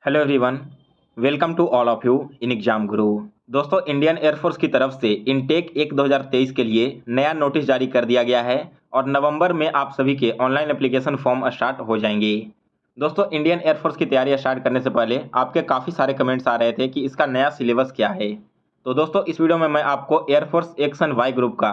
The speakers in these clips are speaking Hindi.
Hello everyone, welcome to all of you in exam guru. दोस्तों, इंडियन एयरफोर्स की तरफ से इनटेक 1 2023 के लिए नया नोटिस जारी कर दिया गया है और नवंबर में आप सभी के ऑनलाइन एप्लीकेशन फॉर्म स्टार्ट हो जाएंगे। दोस्तों, इंडियन एयरफोर्स की तैयारी स्टार्ट करने से पहले आपके काफ़ी सारे कमेंट्स आ रहे थे कि इसका नया सिलेबस क्या है। तो दोस्तों, इस वीडियो में मैं आपको एयरफोर्स एक्शन वाई ग्रुप का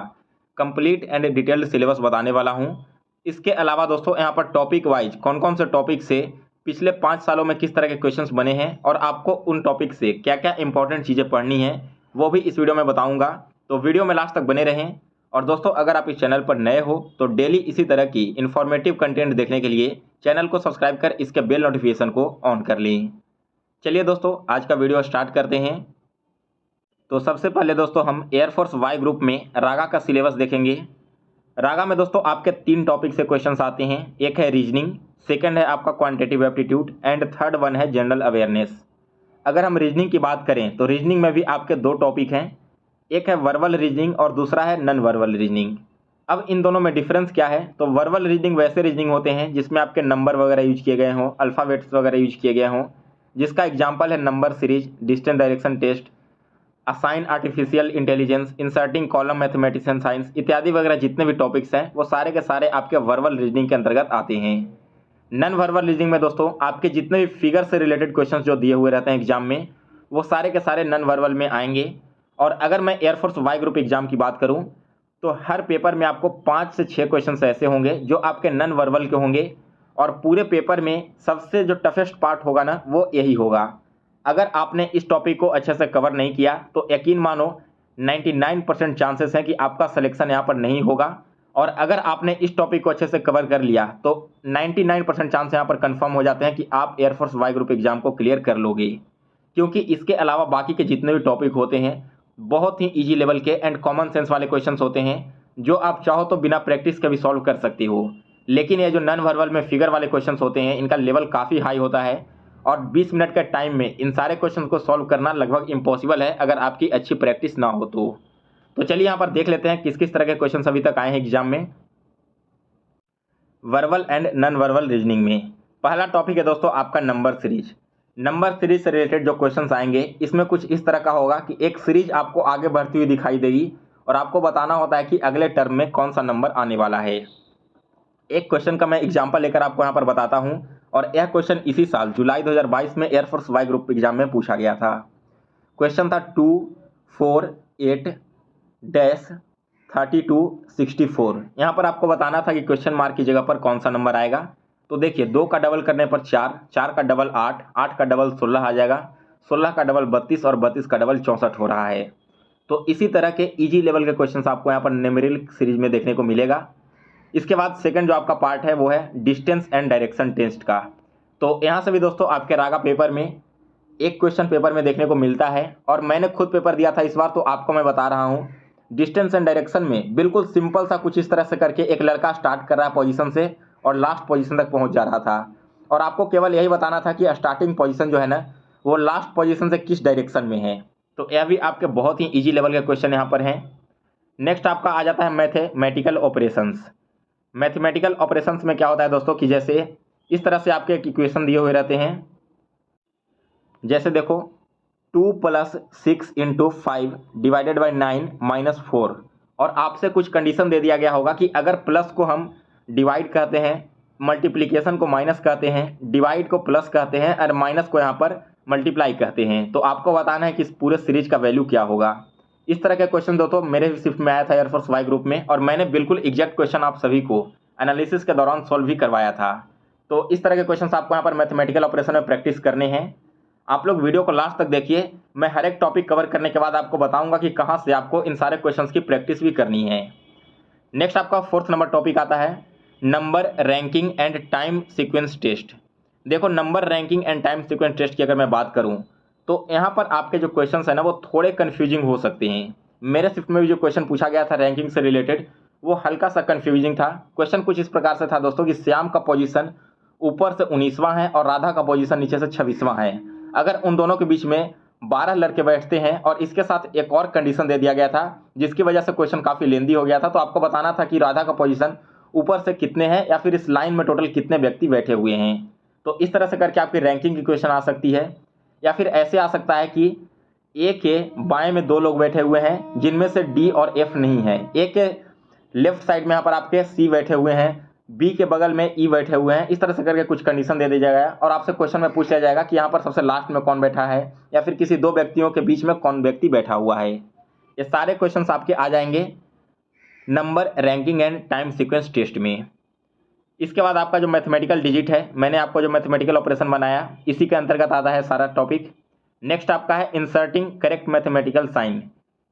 कंप्लीट एंड डिटेल्ड सिलेबस बताने वाला हूँ। इसके अलावा दोस्तों, यहाँ पर टॉपिक वाइज कौन कौन से टॉपिक से पिछले 5 सालों में किस तरह के क्वेश्चंस बने हैं और आपको उन टॉपिक से क्या क्या इंपॉर्टेंट चीज़ें पढ़नी है वो भी इस वीडियो में बताऊंगा। तो वीडियो में लास्ट तक बने रहें। और दोस्तों, अगर आप इस चैनल पर नए हो तो डेली इसी तरह की इन्फॉर्मेटिव कंटेंट देखने के लिए चैनल को सब्सक्राइब कर इसके बेल नोटिफिकेशन को ऑन कर लें। चलिए दोस्तों, आज का वीडियो स्टार्ट करते हैं। तो सबसे पहले दोस्तों, हम एयरफोर्स वाई ग्रुप में रागा का सिलेबस देखेंगे। रागा में दोस्तों आपके 3 टॉपिक से क्वेश्चंस आते हैं। एक है रीजनिंग, सेकंड है आपका quantitative aptitude and third one है जनरल अवेयरनेस। अगर हम रीजनिंग की बात करें तो रीजनिंग में भी आपके 2 टॉपिक हैं, एक है वर्बल रीजनिंग और दूसरा है नॉन वर्बल रीजनिंग। अब इन दोनों में डिफरेंस क्या है? तो वर्बल रीजनिंग वैसे रीजनिंग होते हैं जिसमें आपके नंबर वगैरह यूज किए गए हों, अल्फ़ाबेट्स वगैरह यूज किए गए हों, जिसका एग्जाम्पल है number series, distance direction test, assign artificial intelligence, inserting column mathematician science इत्यादि वगैरह जितने भी टॉपिक्स हैं वो सारे के सारे आपके वर्बल रीजनिंग के अंतर्गत आते हैं। नॉन वर्बल रीजनिंग में दोस्तों आपके जितने भी फिगर से रिलेटेड क्वेश्चंस जो दिए हुए रहते हैं एग्जाम में वो सारे के सारे नॉन वर्बल में आएंगे। और अगर मैं एयरफोर्स वाई ग्रुप एग्जाम की बात करूं तो हर पेपर में आपको 5 से 6 क्वेश्चंस ऐसे होंगे जो आपके नॉन वर्बल के होंगे और पूरे पेपर में सबसे जो टफेस्ट पार्ट होगा ना वो यही होगा। अगर आपने इस टॉपिक को अच्छे से कवर नहीं किया तो यकीन मानो 99% चांसेस हैं कि आपका सिलेक्शन यहाँ पर नहीं होगा। और अगर आपने इस टॉपिक को अच्छे से कवर कर लिया तो 99% चांस यहाँ पर कंफर्म हो जाते हैं कि आप एयरफोर्स वाई ग्रुप एग्जाम को क्लियर कर लोगे। क्योंकि इसके अलावा बाकी के जितने भी टॉपिक होते हैं बहुत ही ईजी लेवल के एंड कॉमन सेंस वाले क्वेश्चंस होते हैं जो आप चाहो तो बिना प्रैक्टिस के भी सॉल्व कर सकते हो। लेकिन ये जो नॉन वर्बल में फिगर वाले क्वेश्चंस होते हैं इनका लेवल काफ़ी हाई होता है और 20 मिनट के टाइम में इन सारे क्वेश्चंस को सॉल्व करना लगभग इम्पॉसिबल है अगर आपकी अच्छी प्रैक्टिस ना हो तो चलिए यहाँ पर देख लेते हैं किस किस तरह के क्वेश्चंस अभी तक आए हैं एग्जाम में verbal and non verbal reasoning में। पहला टॉपिक है दोस्तों आपका नंबर सीरीज। नंबर सीरीज से रिलेटेड जो क्वेश्चंस आएंगे इसमें कुछ इस तरह का होगा कि एक सीरीज आपको आगे बढ़ती हुई दिखाई देगी और आपको बताना होता है कि अगले टर्म में कौन सा नंबर आने वाला है। एक क्वेश्चन का मैं एग्जाम्पल लेकर आपको यहाँ पर बताता हूँ और यह क्वेश्चन इसी साल जुलाई 2022 में एयरफोर्स वाई ग्रुप एग्जाम में पूछा गया था। क्वेश्चन था 248-3264। यहाँ पर आपको बताना था कि क्वेश्चन मार्क की जगह पर कौन सा नंबर आएगा। तो देखिए, 2 का डबल करने पर 4, 4 का डबल 8, 8 का डबल 16 आ जाएगा, 16 का डबल 32 और 32 का डबल 64 हो रहा है। तो इसी तरह के इजी लेवल के क्वेश्चंस आपको यहाँ पर न्यूमेरिकल सीरीज में देखने को मिलेगा। इसके बाद सेकंड जो आपका पार्ट है वो है डिस्टेंस एंड डायरेक्शन टेस्ट का। तो यहाँ से भी दोस्तों आपके रागा पेपर में एक क्वेश्चन पेपर में देखने को मिलता है और मैंने खुद पेपर दिया था इस बार तो आपको मैं बता रहा हूँ। डिस्टेंस एंड डायरेक्शन में बिल्कुल सिंपल सा कुछ इस तरह से करके एक लड़का स्टार्ट कर रहा है पोजीशन से और लास्ट पोजीशन तक पहुँच जा रहा था और आपको केवल यही बताना था कि स्टार्टिंग पोजीशन जो है ना वो लास्ट पोजीशन से किस डायरेक्शन में है। तो यह भी आपके बहुत ही ईजी लेवल के क्वेश्चन यहाँ पर हैं। नेक्स्ट आपका आ जाता है मैथमेटिकल ऑपरेशंस। मैथमेटिकल ऑपरेशंस में क्या होता है दोस्तों कि जैसे इस तरह से आपके इक्वेशन दिए हुए रहते हैं। जैसे देखो 2 + 6 × 5 डिवाइडेड बाई 9 - 4 और आपसे कुछ कंडीशन दे दिया गया होगा कि अगर प्लस को हम डिवाइड कहते हैं, मल्टीप्लिकेशन को माइनस कहते हैं, डिवाइड को प्लस कहते हैं और माइनस को यहाँ पर मल्टीप्लाई कहते हैं। तो आपको बताना है कि इस पूरे सीरीज का वैल्यू क्या होगा। इस तरह के क्वेश्चन दोस्तों मेरे शिफ्ट में आया था एयरफोर्स वाई ग्रुप में और मैंने बिल्कुल एग्जैक्ट क्वेश्चन आप सभी को एनालिसिस के दौरान सॉल्व भी करवाया था। तो इस तरह के क्वेश्चन आपको यहाँ पर मैथमेटिकल ऑपरेशन में प्रैक्टिस करने हैं। आप लोग वीडियो को लास्ट तक देखिए। मैं हर एक टॉपिक कवर करने के बाद आपको बताऊंगा कि कहाँ से आपको इन सारे क्वेश्चंस की प्रैक्टिस भी करनी है। नेक्स्ट आपका 4th नंबर टॉपिक आता है number ranking and time sequence test. देखो, number ranking and time sequence test की अगर मैं बात करूं तो यहाँ पर आपके जो क्वेश्चंस है ना वो थोड़े कंफ्यूजिंग हो सकते हैं। मेरे शिफ्ट में भी जो क्वेश्चन पूछा गया था रैंकिंग से रिलेटेड वो हल्का सा कंफ्यूजिंग था। क्वेश्चन कुछ इस प्रकार से था दोस्तों कि श्याम का पोजीशन ऊपर से 19वां है और राधा का पोजीशन नीचे से 26वां है। अगर उन दोनों के बीच में 12 लड़के बैठते हैं और इसके साथ एक और कंडीशन दे दिया गया था जिसकी वजह से क्वेश्चन काफ़ी लेंदी हो गया था। तो आपको बताना था कि राधा का पोजीशन ऊपर से कितने हैं या फिर इस लाइन में टोटल कितने व्यक्ति बैठे हुए हैं। तो इस तरह से करके आपकी रैंकिंग की क्वेश्चन आ सकती है। या फिर ऐसे आ सकता है कि ए के बाएं में 2 लोग बैठे हुए हैं जिनमें से डी और एफ नहीं है। ए के लेफ्ट साइड में यहाँ पर आपके सी बैठे हुए हैं, बी के बगल में ई बैठे हुए हैं। इस तरह से करके कुछ कंडीशन दे दी जाएगा और आपसे क्वेश्चन में पूछ लिया जाएगा कि यहाँ पर सबसे लास्ट में कौन बैठा है या फिर किसी 2 व्यक्तियों के बीच में कौन व्यक्ति बैठा हुआ है। ये सारे क्वेश्चंस आपके आ जाएंगे number ranking and time sequence test में। इसके बाद आपका जो मैथमेटिकल डिजिट है, मैंने आपको जो मैथमेटिकल ऑपरेशन बनाया इसी के अंतर्गत आता है सारा टॉपिक। नेक्स्ट आपका है इंसर्टिंग करेक्ट मैथमेटिकल साइन।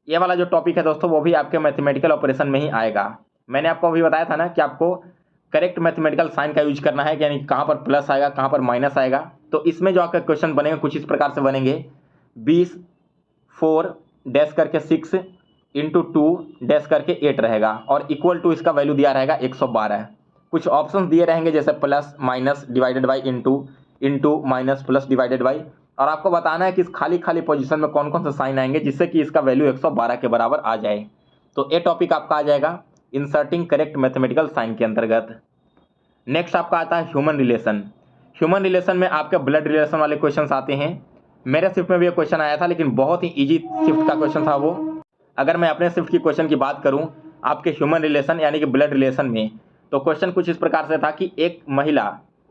ये वाला जो टॉपिक है दोस्तों वो भी आपके मैथमेटिकल ऑपरेशन में ही आएगा। मैंने आपको अभी बताया था ना कि आपको करेक्ट मैथमेटिकल साइन का यूज करना है, यानी कहाँ पर प्लस आएगा कहाँ पर माइनस आएगा। तो इसमें जो आपका क्वेश्चन बनेगा कुछ इस प्रकार से बनेंगे, 20 4 डैश करके 6 इंटू 2 डैश करके 8 रहेगा और इक्वल टू इसका वैल्यू दिया रहेगा 112। कुछ ऑप्शंस दिए रहेंगे जैसे plus minus divided by into minus plus divided by, और आपको बताना है कि इस खाली खाली पोजीशन में कौन कौन से साइन आएंगे जिससे कि इसका वैल्यू 112 के बराबर आ जाए। तो ये टॉपिक आपका आ जाएगा इंसर्टिंग करेक्ट मैथमेटिकल साइन के अंतर्गत। नेक्स्ट आपका आता है ह्यूमन रिलेशन। ह्यूमन रिलेशन में आपके ब्लड रिलेशन वाले क्वेश्चन आते हैं। मेरे शिफ्ट में भी ये क्वेश्चन आया था लेकिन बहुत ही ईजी शिफ्ट का क्वेश्चन था वो। अगर मैं अपने शिफ्ट की क्वेश्चन की बात करूं आपके ह्यूमन रिलेशन यानी कि ब्लड रिलेशन में, तो क्वेश्चन कुछ इस प्रकार से था कि एक महिला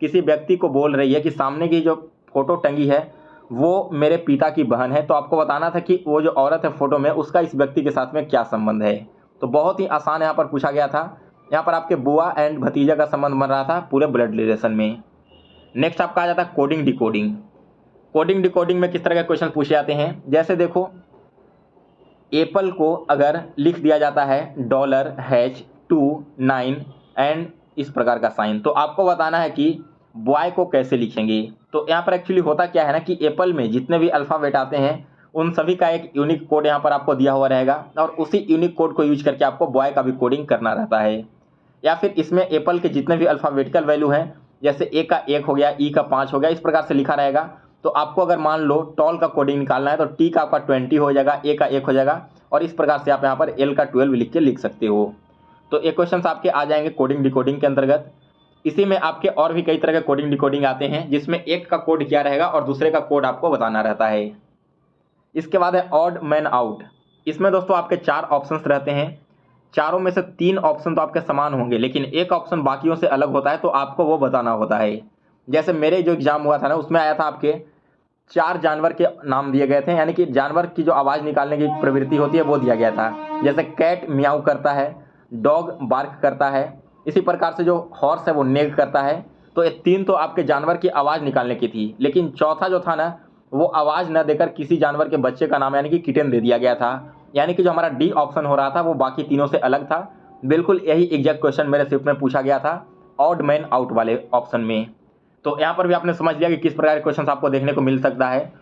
किसी व्यक्ति को बोल रही है कि सामने की जो फोटो टंगी है वो मेरे पिता की बहन है। तो आपको बताना था कि वो जो औरत है फोटो में उसका इस व्यक्ति के साथ में क्या संबंध है। तो बहुत ही आसान यहाँ पर पूछा गया था। यहाँ पर आपके बुआ एंड भतीजा का संबंध बन रहा था पूरे ब्लड रिलेशन में। नेक्स्ट आपका आ जाता है कोडिंग डिकोडिंग। कोडिंग डिकोडिंग में किस तरह के क्वेश्चन पूछे जाते हैं, जैसे देखो एप्पल को अगर लिख दिया जाता है $H29 एंड इस प्रकार का साइन, तो आपको बताना है कि बॉय को कैसे लिखेंगे। तो यहाँ पर एक्चुअली होता क्या है ना कि एप्पल में जितने भी अल्फ़ाबेट आते हैं उन सभी का एक यूनिक कोड यहाँ पर आपको दिया हुआ रहेगा और उसी यूनिक कोड को यूज करके आपको बॉय का भी कोडिंग करना रहता है। या फिर इसमें एप्पल के जितने भी अल्फ़ाबेटिकल वैल्यू हैं जैसे ए का 1 हो गया, ई का 5 हो गया, इस प्रकार से लिखा रहेगा। तो आपको अगर मान लो टॉल का कोडिंग निकालना है तो टी का आपका 20 हो जाएगा, ए का 1 हो जाएगा और इस प्रकार से आप यहाँ पर एल का 12 लिख के लिख सकते हो। तो ये क्वेश्चन आपके आ जाएंगे कोडिंग डिकोडिंग के अंतर्गत। इसी में आपके और भी कई तरह के कोडिंग डिकोडिंग आते हैं जिसमें एक का कोड क्या रहेगा और दूसरे का कोड आपको बताना रहता है। इसके बाद है ऑड मैन आउट। इसमें दोस्तों आपके 4 ऑप्शंस रहते हैं, चारों में से 3 ऑप्शन तो आपके समान होंगे लेकिन एक ऑप्शन बाकियों से अलग होता है, तो आपको वो बताना होता है। जैसे मेरे जो एग्जाम हुआ था ना उसमें आया था आपके 4 जानवर के नाम दिए गए थे, यानी कि जानवर की जो आवाज़ निकालने की प्रवृत्ति होती है वो दिया गया था। जैसे कैट मियाऊ करता है, डॉग बार्क करता है, इसी प्रकार से जो हॉर्स है वो नेग करता है। तो ये 3 तो आपके जानवर की आवाज़ निकालने की थी, लेकिन चौथा जो था ना वो आवाज़ न देकर किसी जानवर के बच्चे का नाम यानी कि किटन दे दिया गया था। यानी कि जो हमारा डी ऑप्शन हो रहा था वो बाकी तीनों से अलग था। बिल्कुल यही एग्जैक्ट क्वेश्चन मेरे शिफ्ट में पूछा गया था ऑड मैन आउट वाले ऑप्शन में। तो यहाँ पर भी आपने समझ लिया कि किस प्रकार के क्वेश्चन आपको देखने को मिल सकता है।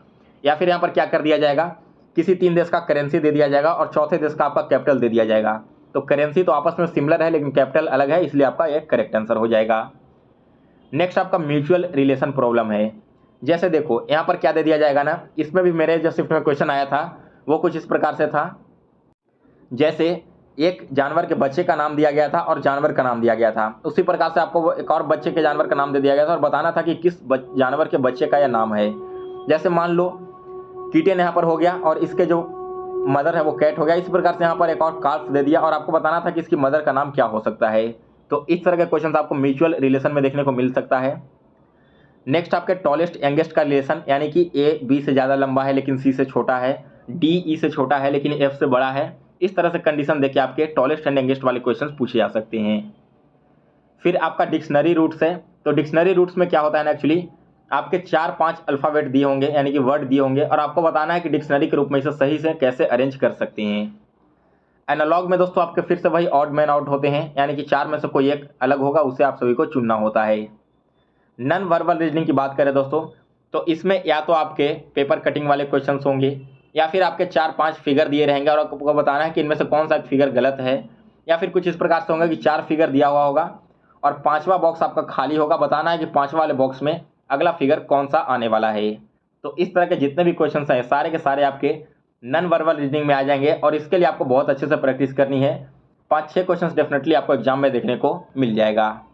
या फिर यहाँ पर क्या कर दिया जाएगा, किसी 3 देश का करेंसी दे दिया जाएगा और चौथे देश का आपका कैपिटल दे दिया जाएगा। तो करेंसी तो आपस में सिमिलर है लेकिन कैपिटल अलग है, इसलिए आपका एक करेक्ट आंसर हो जाएगा। नेक्स्ट आपका म्यूचुअल रिलेशन प्रॉब्लम है। जैसे देखो यहाँ पर क्या दे दिया जाएगा ना, इसमें भी मेरे जो शिफ्ट में क्वेश्चन आया था वो कुछ इस प्रकार से था। जैसे एक जानवर के बच्चे का नाम दिया गया था और जानवर का नाम दिया गया था, उसी प्रकार से आपको एक और बच्चे के जानवर का नाम दे दिया गया था और बताना था कि किस जानवर के बच्चे का यह नाम है। जैसे मान लो कीटन यहाँ पर हो गया और इसके जो मदर है वो कैट हो गया, इस प्रकार से यहाँ पर एक और कार्स दे दिया और आपको बताना था कि इसकी मदर का नाम क्या हो सकता है। तो इस तरह के क्वेश्चन आपको म्यूचुअल रिलेशन में देखने को मिल सकता है। नेक्स्ट आपके टॉलेस्ट यंगेस्ट का रिलेशन, यानी कि ए बी से ज़्यादा लंबा है लेकिन सी से छोटा है, डी ई से छोटा है लेकिन एफ से बड़ा है। इस तरह से कंडीशन देके आपके टॉलेस्ट एंड यंगेस्ट वाले क्वेश्चंस पूछे जा सकते हैं। फिर आपका डिक्शनरी रूट्स है। तो डिक्शनरी रूट्स में क्या होता है ना, एक्चुअली आपके 4-5 अल्फ़ाबेट दिए होंगे यानी कि वर्ड दिए होंगे और आपको बताना है कि डिक्शनरी के रूप में इसे सही से कैसे अरेंज कर सकते हैं। एनालॉग में दोस्तों आपके फिर से वही ऑड मैन आउट होते हैं, यानी कि 4 में से कोई एक अलग होगा, उसे आप सभी को चुनना होता है। नॉन वर्बल रीजनिंग की बात करें दोस्तों तो इसमें या तो आपके पेपर कटिंग वाले क्वेश्चंस होंगे या फिर आपके 4-5 फिगर दिए रहेंगे और आपको बताना है कि इनमें से कौन सा फिगर गलत है। या फिर कुछ इस प्रकार से होगा कि 4 फिगर दिया हुआ होगा और 5वां बॉक्स आपका खाली होगा, बताना है कि 5वां वाले बॉक्स में अगला फिगर कौन सा आने वाला है। तो इस तरह के जितने भी क्वेश्चन हैं सारे के सारे आपके नॉन वर्बल रीजनिंग में आ जाएंगे और इसके लिए आपको बहुत अच्छे से प्रैक्टिस करनी है। 5-6 क्वेश्चन डेफिनेटली आपको एग्जाम में देखने को मिल जाएगा।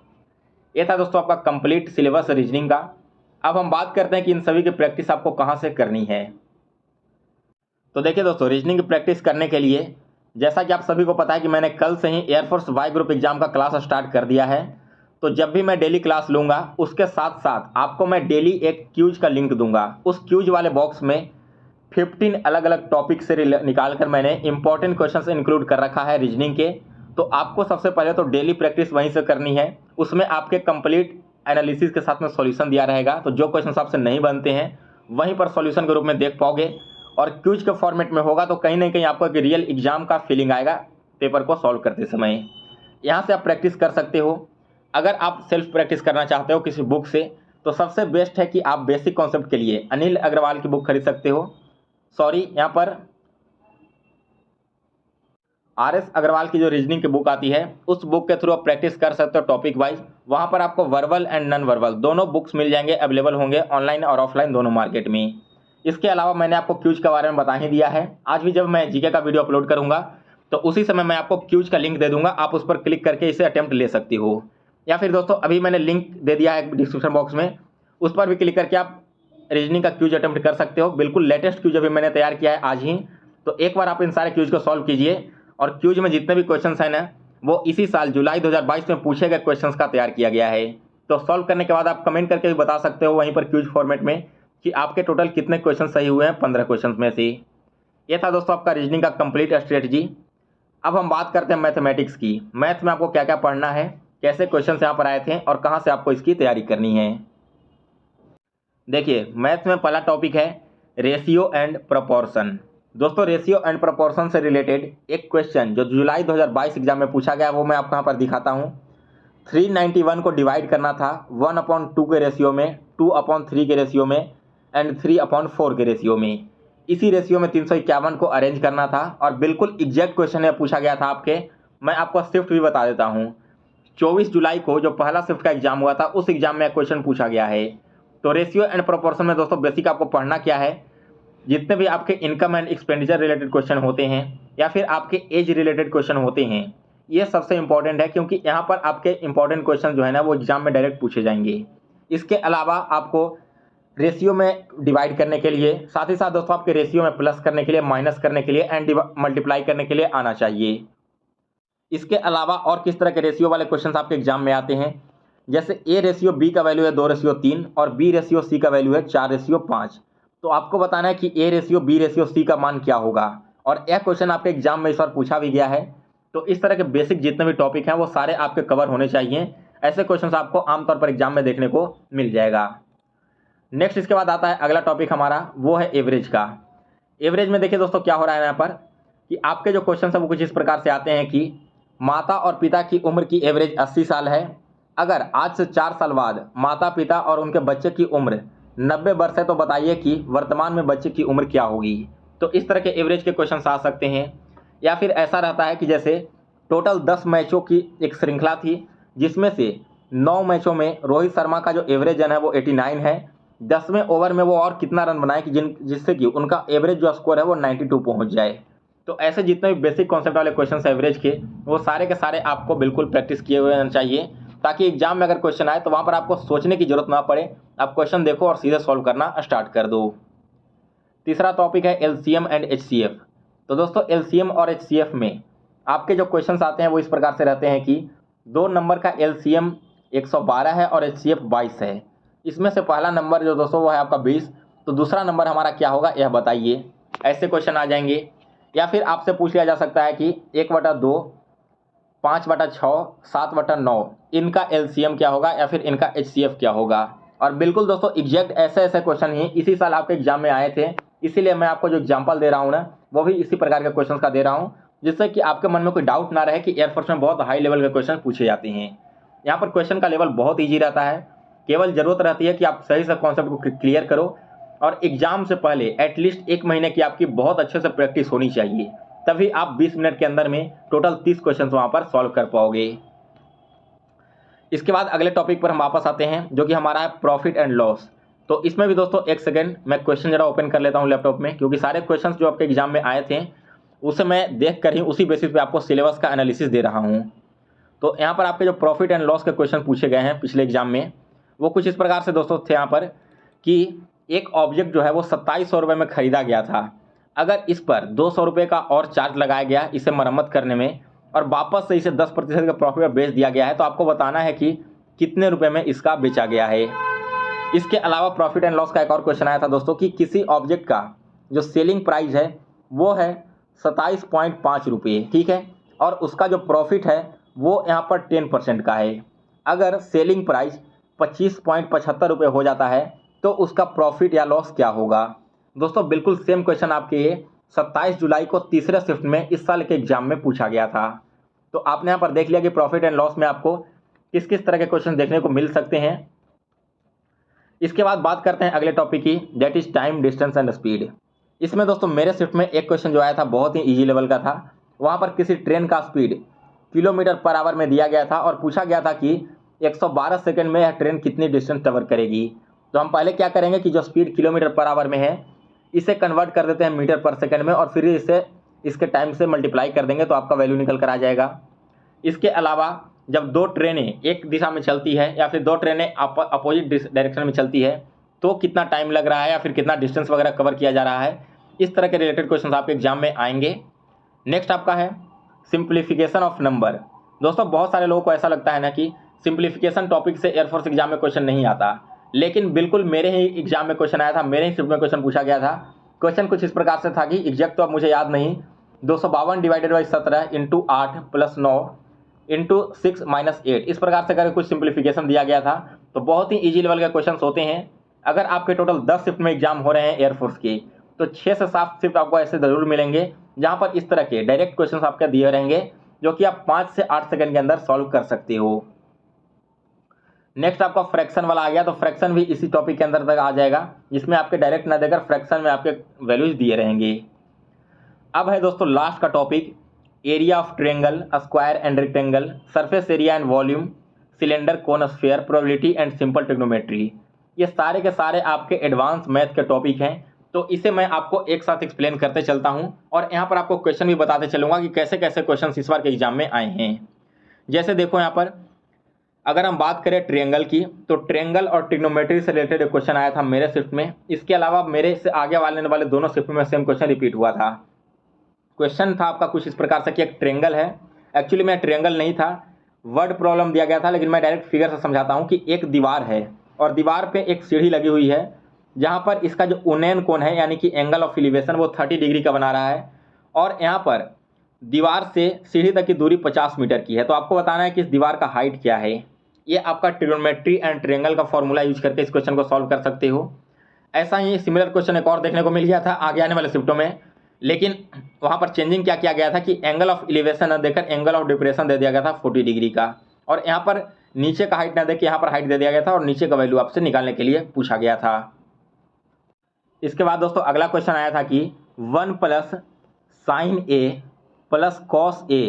ये था दोस्तों आपका कंप्लीट सिलेबस रीजनिंग का। अब हम बात करते हैं कि इन सभी की प्रैक्टिस आपको कहाँ से करनी है। तो देखिए दोस्तों, रीजनिंग की प्रैक्टिस करने के लिए जैसा कि आप सभी को पता है कि मैंने कल से ही एयरफोर्स वाई ग्रुप एग्जाम का क्लास स्टार्ट कर दिया है। तो जब भी मैं डेली क्लास लूँगा उसके साथ साथ आपको मैं डेली एक क्यूज का लिंक दूंगा। उस क्यूज वाले बॉक्स में 15 अलग अलग टॉपिक से निकाल कर मैंने इंपॉर्टेंट क्वेश्चंस इंक्लूड कर रखा है रीजनिंग के। तो आपको सबसे पहले तो डेली प्रैक्टिस वहीं से करनी है। उसमें आपके कंप्लीट एनालिसिस के साथ में सॉल्यूशन दिया रहेगा। तो जो क्वेश्चंस आपसे नहीं बनते हैं वहीं पर सॉल्यूशन के रूप में देख पाओगे, और क्यूज के फॉर्मेट में होगा तो कहीं ना कहीं आपको एक रियल एग्जाम का फीलिंग आएगा पेपर को सॉल्व करते समय। यहाँ से आप प्रैक्टिस कर सकते हो। अगर आप सेल्फ प्रैक्टिस करना चाहते हो किसी बुक से तो सबसे बेस्ट है कि आप बेसिक कॉन्सेप्ट के लिए अनिल अग्रवाल की बुक खरीद सकते हो। सॉरी, यहाँ पर RS अग्रवाल की जो रीजनिंग की बुक आती है उस बुक के थ्रू आप प्रैक्टिस कर सकते हो टॉपिक वाइज। वहाँ पर आपको वर्बल एंड नॉन वर्बल दोनों बुक्स मिल जाएंगे, अवेलेबल होंगे ऑनलाइन और ऑफलाइन दोनों मार्केट में। इसके अलावा मैंने आपको क्यूज के बारे में बता ही दिया है। आज भी जब मैं जीके का वीडियो अपलोड करूंगा तो उसी समय मैं आपको क्यूज का लिंक दे दूंगा, आप उस पर क्लिक करके इसे अटेम्प्ट ले सकती हो। या फिर दोस्तों अभी मैंने लिंक दे दिया है डिस्क्रिप्शन बॉक्स में, उस पर भी क्लिक करके आप रीजनिंग का क्यूज अटेम्प्ट कर सकते हो। बिल्कुल लेटेस्ट क्यूज अभी मैंने तैयार किया है आज ही। तो एक बार आप इन सारे क्यूज को सॉल्व कीजिए, और क्यूज में जितने भी क्वेश्चंस हैं ना वो इसी साल जुलाई 2022 में पूछे गए क्वेश्चंस का तैयार किया गया है। तो सॉल्व करने के बाद आप कमेंट करके भी बता सकते हो वहीं पर क्यूज फॉर्मेट में कि आपके टोटल कितने क्वेश्चन सही हुए हैं 15 क्वेश्चन में से। ये था दोस्तों आपका रीजनिंग का कंप्लीट स्ट्रेटजी। अब हम बात करते हैं मैथमेटिक्स की। मैथ में आपको क्या क्या पढ़ना है, कैसे क्वेश्चन यहाँ पर आए थे और कहाँ से आपको इसकी तैयारी करनी है। देखिए, मैथ में पहला टॉपिक है रेशियो एंड प्रोपोर्शन। दोस्तों रेशियो एंड प्रोपोर्शन से रिलेटेड एक क्वेश्चन जो जुलाई 2022 एग्जाम में पूछा गया वो मैं आपको यहाँ पर दिखाता हूँ। 391 को डिवाइड करना था 1/2 के रेशियो में, 2/3 के रेशियो में एंड 3/4 के रेशियो में। इसी रेशियो में 351 को अरेंज करना था और बिल्कुल एग्जैक्ट क्वेश्चन यह पूछा गया था आपके। मैं आपको शिफ्ट भी बता देता हूँ। 24 जुलाई को जो पहला शिफ्ट का एग्जाम हुआ था उस एग्जाम में क्वेश्चन पूछा गया है। तो रेशियो एंड प्रोपोर्शन में दोस्तों बेसिक आपको पढ़ना क्या है, जितने भी आपके income and expenditure related question होते हैं या फिर आपके एज रिलेटेड क्वेश्चन होते हैं, ये सबसे इंपॉर्टेंट है क्योंकि यहाँ पर आपके इंपॉर्टेंट क्वेश्चन जो है ना वो एग्जाम में डायरेक्ट पूछे जाएंगे। इसके अलावा आपको रेशियो में डिवाइड करने के लिए, साथ ही साथ दोस्तों आपके रेशियो में प्लस करने के लिए, माइनस करने के लिए एंड मल्टीप्लाई करने के लिए आना चाहिए। इसके अलावा और किस तरह के रेशियो वाले क्वेश्चन आपके एग्जाम में आते हैं, जैसे A रेशियो B का वैल्यू है 2:3 और B रेशियो C का वैल्यू है 4:5। तो आपको बताना है कि A ratio B ratio C का मान क्या होगा, और यह क्वेश्चन आपके एग्जाम में इस बार पूछा भी गया है। तो इस तरह के बेसिक जितने भी टॉपिक हैं वो सारे आपके कवर होने चाहिए। ऐसे क्वेश्चन आपको आमतौर पर एग्जाम में देखने को मिल जाएगा। नेक्स्ट इसके बाद आता है अगला टॉपिक हमारा, वो है एवरेज का। एवरेज में देखिए दोस्तों क्या हो रहा है यहाँ पर कि आपके जो क्वेश्चन है वो कुछ इस प्रकार से आते हैं कि माता और पिता की उम्र की एवरेज 80 साल है। अगर आज से 4 साल बाद माता पिता और उनके बच्चे की उम्र 90 वर्ष है तो बताइए कि वर्तमान में बच्चे की उम्र क्या होगी। तो इस तरह के एवरेज के क्वेश्चन आ सकते हैं। या फिर ऐसा रहता है कि जैसे टोटल 10 मैचों की एक श्रृंखला थी जिसमें से 9 मैचों में रोहित शर्मा का जो एवरेज रन है वो 89 है। 10वें ओवर में वो और कितना रन बनाए कि जिससे कि उनका एवरेज जो स्कोर है वो 92 पहुँच जाए। तो ऐसे जितने भी बेसिक कॉन्सेप्ट वाले क्वेश्चन एवरेज के वो सारे के सारे आपको बिल्कुल प्रैक्टिस किए हुए रहना चाहिए, ताकि एग्जाम में अगर क्वेश्चन आए तो वहाँ पर आपको सोचने की जरूरत ना पड़े, आप क्वेश्चन देखो और सीधे सॉल्व करना स्टार्ट कर दो। तीसरा टॉपिक है LCM एंड HCF। तो दोस्तों LCM और HCF में आपके जो क्वेश्चन आते हैं वो इस प्रकार से रहते हैं कि 2 नंबर का LCM 112 है और HCF 22 है। इसमें से पहला नंबर जो दोस्तों वो है आपका 20, तो दूसरा नंबर हमारा क्या होगा यह बताइए। ऐसे क्वेश्चन आ जाएंगे। या फिर आपसे पूछ लिया जा सकता है कि 1/2, 5/6, 7/9 इनका LCM क्या होगा या फिर इनका HCF क्या होगा। और बिल्कुल दोस्तों एग्जैक्ट ऐसे ऐसे क्वेश्चन ही इसी साल आपके एग्जाम में आए थे, इसीलिए मैं आपको जो एग्जाम्पल दे रहा हूँ ना वो भी इसी प्रकार के क्वेश्चन का दे रहा हूँ, जिससे कि आपके मन में कोई डाउट ना रहे कि एयरफोर्स में बहुत हाई लेवल के क्वेश्चन पूछे जाते हैं। यहाँ पर क्वेश्चन का लेवल बहुत ईजी रहता है, केवल जरूरत रहती है कि आप सही से कॉन्सेप्ट को क्लियर करो और एग्जाम से पहले एटलीस्ट 1 महीने की आपकी बहुत अच्छे से प्रैक्टिस होनी चाहिए, तभी आप 20 मिनट के अंदर में टोटल 30 क्वेश्चन वहां पर सॉल्व कर पाओगे। इसके बाद अगले टॉपिक पर हम वापस आते हैं जो कि हमारा है प्रॉफिट एंड लॉस। तो इसमें भी दोस्तों एक सेकंड मैं क्वेश्चन जरा ओपन कर लेता हूं लैपटॉप में, क्योंकि सारे क्वेश्चन जो आपके एग्जाम में आए थे उसे मैं देख कर ही उसी बेसिस पे आपको सिलेबस का एनालिसिस दे रहा हूँ। तो यहाँ पर आपके जो प्रॉफिट एंड लॉस के क्वेश्चन पूछे गए हैं पिछले एग्जाम में वो कुछ इस प्रकार से दोस्तों थे। यहाँ पर कि एक ऑब्जेक्ट जो है वो 2700 रुपये में ख़रीदा गया था। अगर इस पर 200 रुपये का और चार्ज लगाया गया इसे मरम्मत करने में और वापस से इसे 10% का प्रॉफिट में बेच दिया गया है, तो आपको बताना है कि कितने रुपए में इसका बेचा गया है। इसके अलावा प्रॉफिट एंड लॉस का एक और क्वेश्चन आया था दोस्तों कि किसी ऑब्जेक्ट का जो सेलिंग प्राइस है वो है 27.5 रुपये, ठीक है, और उसका जो प्रॉफिट है वो यहाँ पर 10% का है। अगर सेलिंग प्राइस 25.75 रुपये हो जाता है तो उसका प्रॉफिट या लॉस क्या होगा। दोस्तों बिल्कुल सेम क्वेश्चन आपके ये 27 जुलाई को तीसरे शिफ्ट में इस साल के एग्जाम में पूछा गया था। तो आपने यहाँ पर देख लिया कि प्रॉफिट एंड लॉस में आपको किस किस तरह के क्वेश्चन देखने को मिल सकते हैं। इसके बाद बात करते हैं अगले टॉपिक की, that is time, distance and speed. इसमें दोस्तों मेरे शिफ्ट में एक क्वेश्चन जो आया था बहुत ही ईजी लेवल का था। वहाँ पर किसी ट्रेन का स्पीड किलोमीटर पर आवर में दिया गया था और पूछा गया था कि 112 सेकंड में यह ट्रेन कितनी डिस्टेंस कवर करेगी। तो हम पहले क्या करेंगे कि जो स्पीड किलोमीटर पर आवर में है इसे कन्वर्ट कर देते हैं मीटर पर सेकंड में और फिर इसे इसके टाइम से मल्टीप्लाई कर देंगे तो आपका वैल्यू निकल कर आ जाएगा। इसके अलावा जब दो ट्रेनें एक दिशा में चलती है या फिर दो ट्रेनें अपोजिट डायरेक्शन में चलती है तो कितना टाइम लग रहा है या फिर कितना डिस्टेंस वगैरह कवर किया जा रहा है, इस तरह के रिलेटेड क्वेश्चन आपके एग्जाम में आएंगे। नेक्स्ट आपका है सिंप्लीफिकेशन ऑफ नंबर। दोस्तों बहुत सारे लोगों को ऐसा लगता है ना कि सिंप्लीफिकेशन टॉपिक से एयरफोर्स एग्जाम में क्वेश्चन नहीं आता, लेकिन बिल्कुल मेरे ही एग्जाम में क्वेश्चन आया था, मेरे ही शिफ्ट में क्वेश्चन पूछा गया था। क्वेश्चन कुछ इस प्रकार से था कि एग्जैक्ट तो अब मुझे याद नहीं, 252 divided by 17 into 8 plus 9 into 6 minus 8, इस प्रकार से करके कुछ सिंप्लीफिकेशन दिया गया था। तो बहुत ही ईजी लेवल के क्वेश्चन होते हैं। अगर आपके टोटल 10 शिफ्ट में एग्जाम हो रहे हैं एयरफोर्स के तो 6 से 7 शिफ्ट आपको ऐसे जरूर मिलेंगे जहाँ पर इस तरह के डायरेक्ट क्वेश्चन आपके दिए रहेंगे जो कि आप 5 से 8 सेकंड के अंदर सॉल्व कर सकते हो। नेक्स्ट आपका फ्रैक्शन वाला आ गया, तो फ्रैक्शन भी इसी टॉपिक के अंदर तक आ जाएगा जिसमें आपके डायरेक्ट ना देकर फ्रैक्शन में आपके वैल्यूज दिए रहेंगे। अब है दोस्तों लास्ट का topic, area of triangle, square and rectangle, surface area and volume, cylinder, cone, sphere, probability and simple trigonometry. ये सारे के सारे आपके एडवांस मैथ के टॉपिक हैं। तो इसे मैं आपको एक साथ एक्सप्लेन करते चलता हूं और यहाँ पर आपको क्वेश्चन भी बताते चलूंगा कि कैसे कैसे क्वेश्चन इस बार के एग्जाम में आए हैं। जैसे देखो यहाँ पर अगर हम बात करें ट्रायंगल की तो ट्रायंगल और ट्रिग्नोमेट्री से रिलेटेड एक क्वेश्चन आया था मेरे शिफ्ट में। इसके अलावा मेरे से आगे वाले दोनों शिफ्ट में सेम क्वेश्चन रिपीट हुआ था। क्वेश्चन था आपका कुछ इस प्रकार से कि एक ट्रायंगल है, एक्चुअली में ट्रायंगल नहीं था, वर्ड प्रॉब्लम दिया गया था, लेकिन मैं डायरेक्ट फिगर से समझाता हूँ कि एक दीवार है और दीवार पे एक सीढ़ी लगी हुई है जहाँ पर इसका जो उन्नयन कोण है यानी कि एंगल ऑफ एलिवेशन वो 30 डिग्री का बना रहा है और यहाँ पर दीवार से सीढ़ी तक की दूरी 50 मीटर की है। तो आपको बताना है कि इस दीवार का हाइट क्या है। ये आपका ट्रिग्नोमेट्री एंड ट्रायंगल का फॉर्मूला यूज करके इस क्वेश्चन को सॉल्व कर सकते हो। ऐसा ही सिमिलर क्वेश्चन एक और देखने को मिल गया था आगे आने वाले शिफ्टों में, लेकिन वहाँ पर चेंजिंग क्या किया गया था कि एंगल ऑफ एलिवेशन न देकर एंगल ऑफ डिप्रेशन दे दिया गया था 40 डिग्री का और यहाँ पर नीचे का हाइट ना देकर यहाँ पर हाइट दे दिया गया था और नीचे का वैल्यू आपसे निकालने के लिए पूछा गया था। इसके बाद दोस्तों अगला क्वेश्चन आया था कि 1 plus sine A plus cos A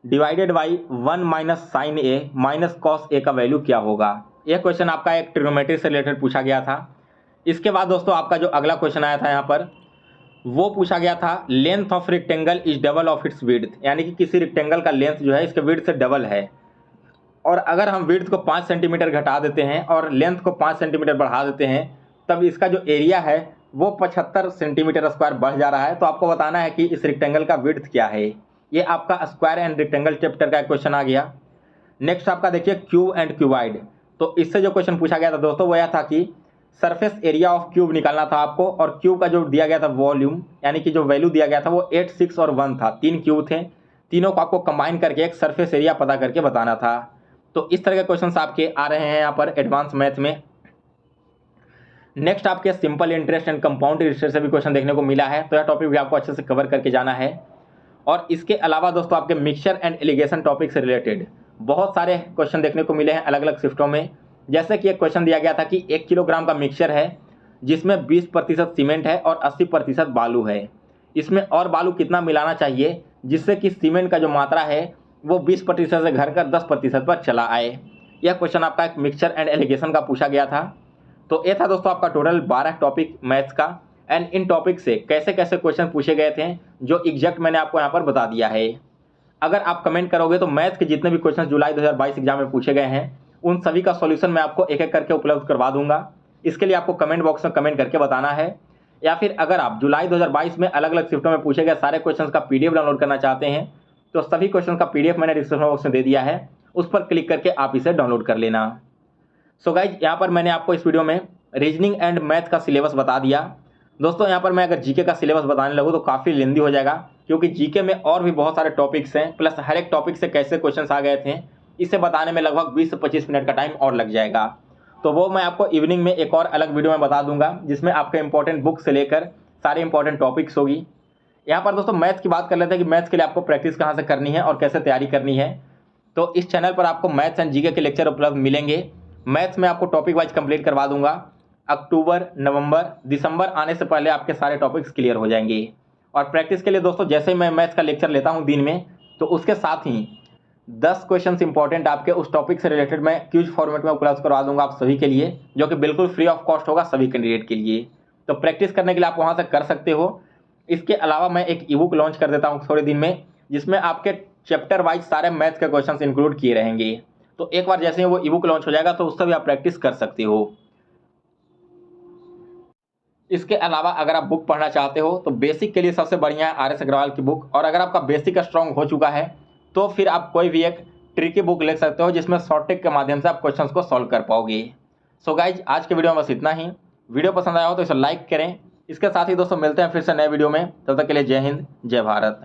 divided by 1 minus sine A minus cos A का वैल्यू क्या होगा। यह क्वेश्चन आपका एक ट्रिग्नोमेट्री से रिलेटेड पूछा गया था। इसके बाद दोस्तों आपका जो अगला क्वेश्चन आया था यहाँ पर वो पूछा गया था length of rectangle is double of its width, यानी कि किसी रेक्टेंगल का लेंथ जो है इसके विड्थ से डबल है और अगर हम विड्थ को 5 सेंटीमीटर घटा देते हैं और लेंथ को 5 सेंटीमीटर बढ़ा देते हैं तब इसका जो एरिया है वो 75 सेंटीमीटर स्क्वायर बढ़ जा रहा है। तो आपको बताना है कि इस रेक्टेंगल का विड्थ क्या है। ये आपका स्क्वायर एंड रेक्टेंगल चैप्टर का क्वेश्चन आ गया। नेक्स्ट आपका देखिए क्यूब एंड क्यूबाइड। तो इससे जो क्वेश्चन पूछा गया था दोस्तों वो यह था कि सरफेस एरिया ऑफ क्यूब निकालना था आपको और क्यूब का जो दिया गया था वॉल्यूम यानी कि जो वैल्यू दिया गया था वो 8, 6 और 1 था। 3 क्यूब थे, तीनों को आपको कंबाइन करके एक सरफेस एरिया पता करके बताना था। तो इस तरह के क्वेश्चंस आपके आ रहे हैं यहाँ पर एडवांस मैथ में। नेक्स्ट आपके simple interest and compound interest से भी क्वेश्चन देखने को मिला है, तो यह टॉपिक भी आपको अच्छे से कवर करके जाना है। और इसके अलावा दोस्तों आपके मिक्सचर एंड एलिगेशन टॉपिक से रिलेटेड बहुत सारे क्वेश्चन देखने को मिले हैं अलग अलग शिफ्टों में। जैसे कि एक क्वेश्चन दिया गया था कि 1 किलोग्राम का मिक्सचर है जिसमें 20% सीमेंट है और 80% बालू है, इसमें और बालू कितना मिलाना चाहिए जिससे कि सीमेंट का जो मात्रा है वो 20% से घटकर 10% पर चला आए। यह क्वेश्चन आपका एक मिक्सचर एंड एलिगेशन का पूछा गया था। तो ये था दोस्तों आपका टोटल 12 टॉपिक मैथ्स का एंड इन टॉपिक से कैसे कैसे क्वेश्चन पूछे गए थे जो एग्जैक्ट मैंने आपको यहाँ पर बता दिया है। अगर आप कमेंट करोगे तो मैथ्स के जितने भी क्वेश्चन जुलाई 2022 एग्जाम में पूछे गए हैं उन सभी का सॉल्यूशन मैं आपको एक एक करके उपलब्ध करवा दूंगा। इसके लिए आपको कमेंट बॉक्स में कमेंट करके बताना है। या फिर अगर आप जुलाई 2022 में अलग अलग शिफ्टों में पूछे गए सारे क्वेश्चन का PDF डाउनलोड करना चाहते हैं तो सभी क्वेश्चन का PDF मैंने डिस्क्रिप्शन बॉक्स में दे दिया है, उस पर क्लिक करके आप इसे डाउनलोड कर लेना। सो गाइज, यहाँ पर मैंने आपको इस वीडियो में रीजनिंग एंड मैथ का सिलेबस बता दिया। दोस्तों यहाँ पर मैं अगर जीके का सिलेबस बताने लगूँ तो काफ़ी लेंदी हो जाएगा, क्योंकि जीके में और भी बहुत सारे टॉपिक्स हैं, प्लस हर एक टॉपिक से कैसे क्वेश्चन आ गए थे इसे बताने में लगभग 20 से 25 मिनट का टाइम और लग जाएगा। तो वो मैं आपको इवनिंग में एक और अलग वीडियो में बता दूंगा, जिसमें आपके इंपॉर्टेंट बुक से लेकर सारे इंपॉर्टेंट टॉपिक्स होगी। यहाँ पर दोस्तों मैथ्स की बात कर लेते हैं कि मैथ्स के लिए आपको प्रैक्टिस कहाँ से करनी है और कैसे तैयारी करनी है। तो इस चैनल पर आपको मैथ्स एंड जीके के लेक्चर उपलब्ध मिलेंगे। मैथ्स में आपको टॉपिक वाइज कंप्लीट करवा दूंगा। अक्टूबर, नवंबर, दिसंबर आने से पहले आपके सारे टॉपिक्स क्लियर हो जाएंगे। और प्रैक्टिस के लिए दोस्तों जैसे ही मैं मैथ्स का लेक्चर लेता हूँ दिन में, तो उसके साथ ही 10 क्वेश्चन इंपॉर्टेंट आपके उस टॉपिक से रिलेटेड मैं क्यूज फॉर्मेट में उपलब्ध करवा दूंगा आप सभी के लिए, जो कि बिल्कुल फ्री ऑफ कॉस्ट होगा सभी कैंडिडेट के लिए। तो प्रैक्टिस करने के लिए आप वहाँ से कर सकते हो। इसके अलावा मैं एक ई बुक लॉन्च कर देता हूँ थोड़े दिन में, जिसमें आपके चैप्टर वाइज सारे मैथ्स के क्वेश्चंस इंक्लूड किए रहेंगे। तो एक बार जैसे ही वो ई बुक लॉन्च हो जाएगा तो उससे भी आप प्रैक्टिस कर सकते हो। इसके अलावा अगर आप बुक पढ़ना चाहते हो तो बेसिक के लिए सबसे बढ़िया है RS अग्रवाल की बुक। और अगर आपका बेसिक स्ट्रांग हो चुका है तो फिर आप कोई भी एक ट्रिकी बुक ले सकते हो, जिसमें शॉर्ट ट्रिक के माध्यम से आप क्वेश्चंस को सॉल्व कर पाओगे। सो गाइज, आज के वीडियो में बस इतना ही। वीडियो पसंद आया हो तो इसे लाइक करें। इसके साथ ही दोस्तों मिलते हैं फिर से नए वीडियो में, तब तक के लिए जय हिंद, जय भारत।